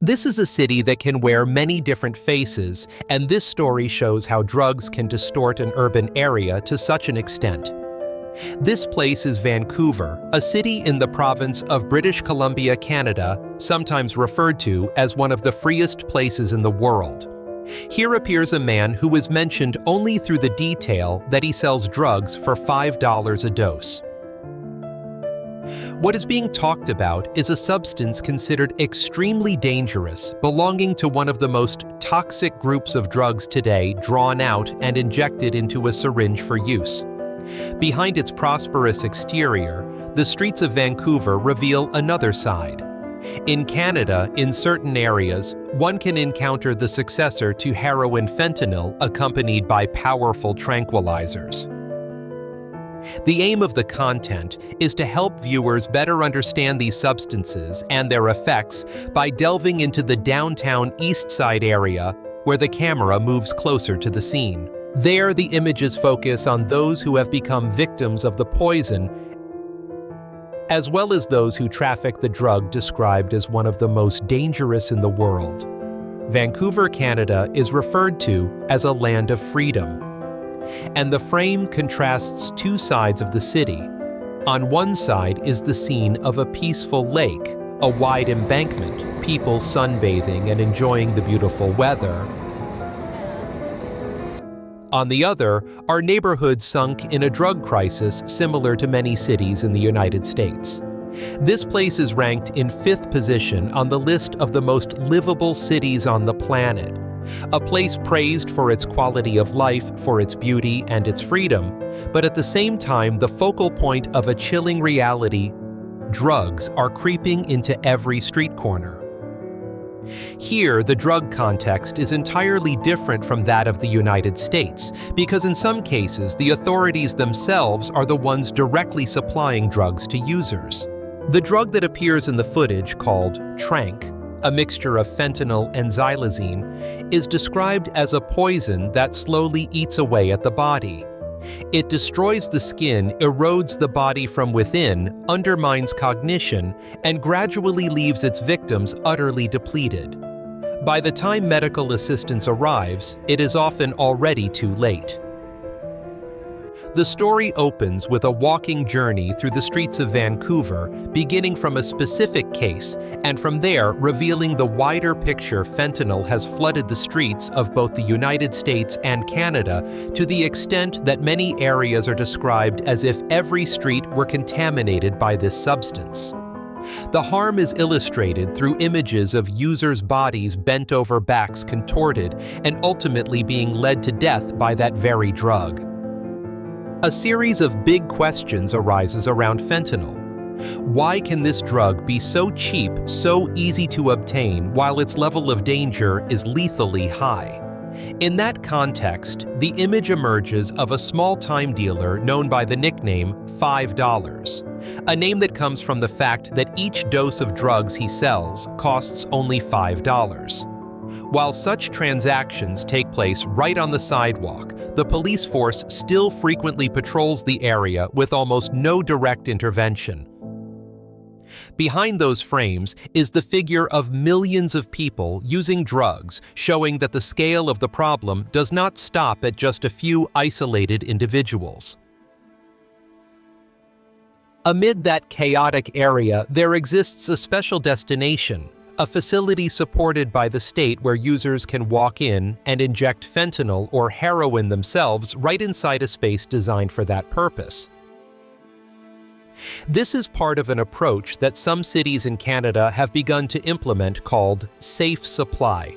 This is a city that can wear many different faces, and this story shows how drugs can distort an urban area to such an extent. This place is Vancouver, a city in the province of British Columbia, Canada, sometimes referred to as one of the freest places in the world. Here appears a man who is mentioned only through the detail that he sells drugs for $5 a dose. What is being talked about is a substance considered extremely dangerous, belonging to one of the most toxic groups of drugs today, drawn out and injected into a syringe for use. Behind its prosperous exterior, the streets of Vancouver reveal another side. In Canada, in certain areas, one can encounter the successor to heroin fentanyl accompanied by powerful tranquilizers. The aim of the content is to help viewers better understand these substances and their effects by delving into the Downtown Eastside area, where the camera moves closer to the scene. There, the images focus on those who have become victims of the poison, as well as those who traffic the drug described as one of the most dangerous in the world. Vancouver, Canada is referred to as a land of freedom. And the frame contrasts two sides of the city. On one side is the scene of a peaceful lake, a wide embankment, people sunbathing and enjoying the beautiful weather. On the other are neighborhoods sunk in a drug crisis similar to many cities in the United States. This place is ranked in 5th position on the list of the most livable cities on the planet. A place praised for its quality of life, for its beauty and its freedom, but at the same time the focal point of a chilling reality: drugs are creeping into every street corner. Here, the drug context is entirely different from that of the United States, because in some cases the authorities themselves are the ones directly supplying drugs to users. The drug that appears in the footage, called Tranq, a mixture of fentanyl and xylazine, is described as a poison that slowly eats away at the body. It destroys the skin, erodes the body from within, undermines cognition, and gradually leaves its victims utterly depleted. By the time medical assistance arrives, it is often already too late. The story opens with a walking journey through the streets of Vancouver, beginning from a specific case, and from there revealing the wider picture. Fentanyl has flooded the streets of both the United States and Canada to the extent that many areas are described as if every street were contaminated by this substance. The harm is illustrated through images of users' bodies bent over backs contorted and ultimately being led to death by that very drug. A series of big questions arises around fentanyl. Why can this drug be so cheap, so easy to obtain, while its level of danger is lethally high? In that context, the image emerges of a small-time dealer known by the nickname $5, a name that comes from the fact that each dose of drugs he sells costs only $5. While such transactions take place right on the sidewalk, the police force still frequently patrols the area with almost no direct intervention. Behind those frames is the figure of millions of people using drugs, showing that the scale of the problem does not stop at just a few isolated individuals. Amid that chaotic area, there exists a special destination, a facility supported by the state where users can walk in and inject fentanyl or heroin themselves right inside a space designed for that purpose. This is part of an approach that some cities in Canada have begun to implement called safe supply.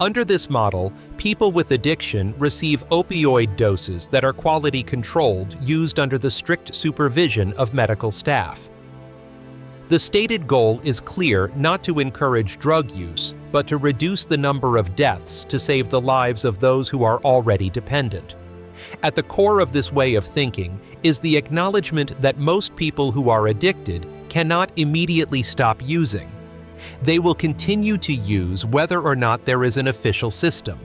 Under this model, people with addiction receive opioid doses that are quality controlled, used under the strict supervision of medical staff. The stated goal is clear: not to encourage drug use, but to reduce the number of deaths to save the lives of those who are already dependent. At the core of this way of thinking is the acknowledgement that most people who are addicted cannot immediately stop using. They will continue to use whether or not there is an official system.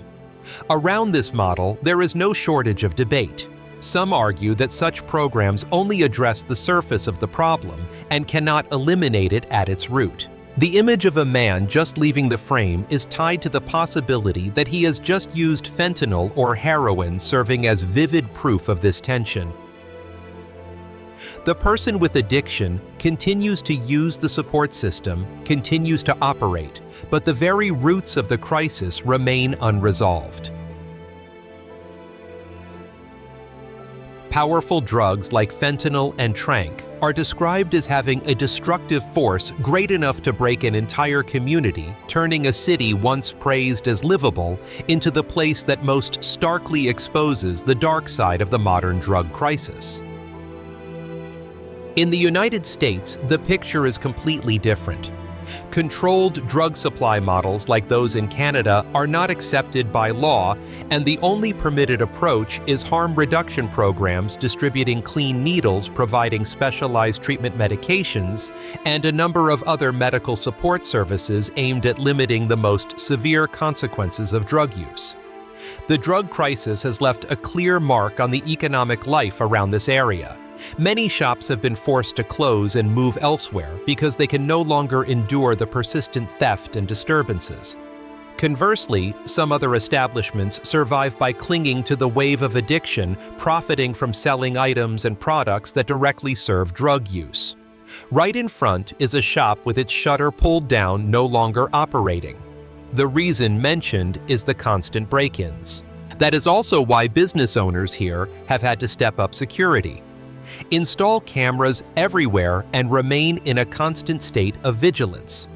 Around this model, there is no shortage of debate. Some argue that such programs only address the surface of the problem and cannot eliminate it at its root. The image of a man just leaving the frame is tied to the possibility that he has just used fentanyl or heroin, serving as vivid proof of this tension. The person with addiction continues to use the support system, continues to operate, but the very roots of the crisis remain unresolved. Powerful drugs like fentanyl and Tranq are described as having a destructive force great enough to break an entire community, turning a city once praised as livable into the place that most starkly exposes the dark side of the modern drug crisis. In the United States, the picture is completely different. Controlled drug supply models like those in Canada are not accepted by law, and the only permitted approach is harm reduction programs distributing clean needles, providing specialized treatment medications, and a number of other medical support services aimed at limiting the most severe consequences of drug use. The drug crisis has left a clear mark on the economic life around this area. Many shops have been forced to close and move elsewhere because they can no longer endure the persistent theft and disturbances. Conversely, some other establishments survive by clinging to the wave of addiction, profiting from selling items and products that directly serve drug use. Right in front is a shop with its shutter pulled down, no longer operating. The reason mentioned is the constant break-ins. That is also why business owners here have had to step up security. Install cameras everywhere and remain in a constant state of vigilance.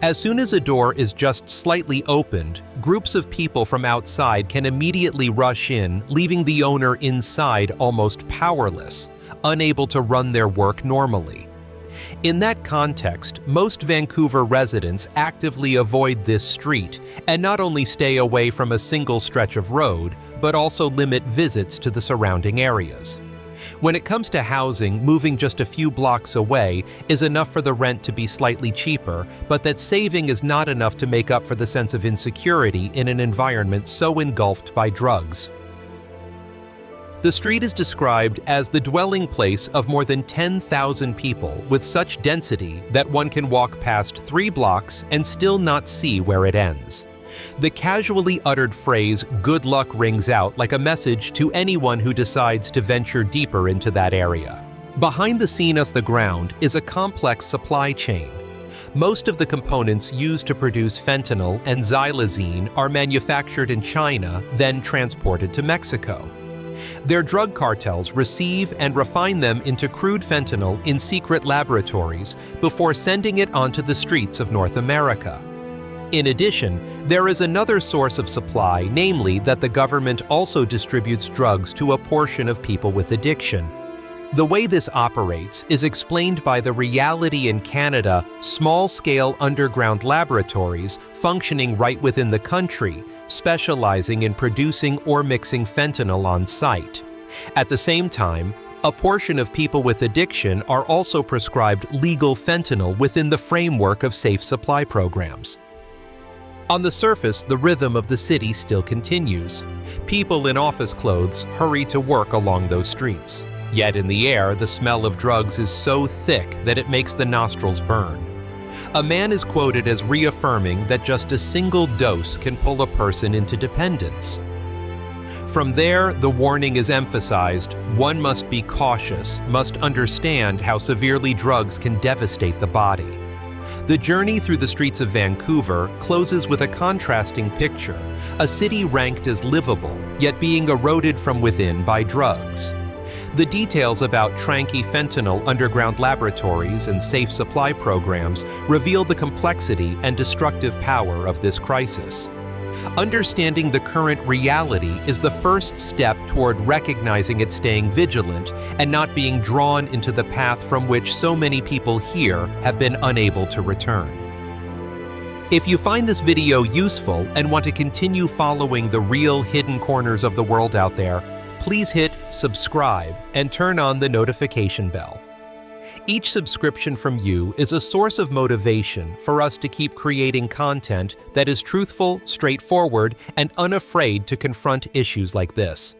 As soon as a door is just slightly opened, groups of people from outside can immediately rush in, leaving the owner inside almost powerless, unable to run their work normally. In that context, most Vancouver residents actively avoid this street and not only stay away from a single stretch of road, but also limit visits to the surrounding areas. When it comes to housing, moving just a few blocks away is enough for the rent to be slightly cheaper, but that saving is not enough to make up for the sense of insecurity in an environment so engulfed by drugs. The street is described as the dwelling place of more than 10,000 people, with such density that one can walk past 3 blocks and still not see where it ends. The casually uttered phrase, "good luck," rings out like a message to anyone who decides to venture deeper into that area. Behind the scene as the ground is a complex supply chain. Most of the components used to produce fentanyl and xylazine are manufactured in China, then transported to Mexico. Their drug cartels receive and refine them into crude fentanyl in secret laboratories before sending it onto the streets of North America. In addition, there is another source of supply, namely that the government also distributes drugs to a portion of people with addiction. The way this operates is explained by the reality in Canada, small-scale underground laboratories functioning right within the country, specializing in producing or mixing fentanyl on site. At the same time, a portion of people with addiction are also prescribed legal fentanyl within the framework of safe supply programs. On the surface, the rhythm of the city still continues. People in office clothes hurry to work along those streets. Yet in the air, the smell of drugs is so thick that it makes the nostrils burn. A man is quoted as reaffirming that just a single dose can pull a person into dependence. From there, the warning is emphasized: one must be cautious, must understand how severely drugs can devastate the body. The journey through the streets of Vancouver closes with a contrasting picture, a city ranked as livable, yet being eroded from within by drugs. The details about Tranq fentanyl underground laboratories and safe supply programs reveal the complexity and destructive power of this crisis. Understanding the current reality is the first step toward recognizing it, staying vigilant, and not being drawn into the path from which so many people here have been unable to return. If you find this video useful and want to continue following the real hidden corners of the world out there, please hit subscribe and turn on the notification bell. Each subscription from you is a source of motivation for us to keep creating content that is truthful, straightforward, and unafraid to confront issues like this.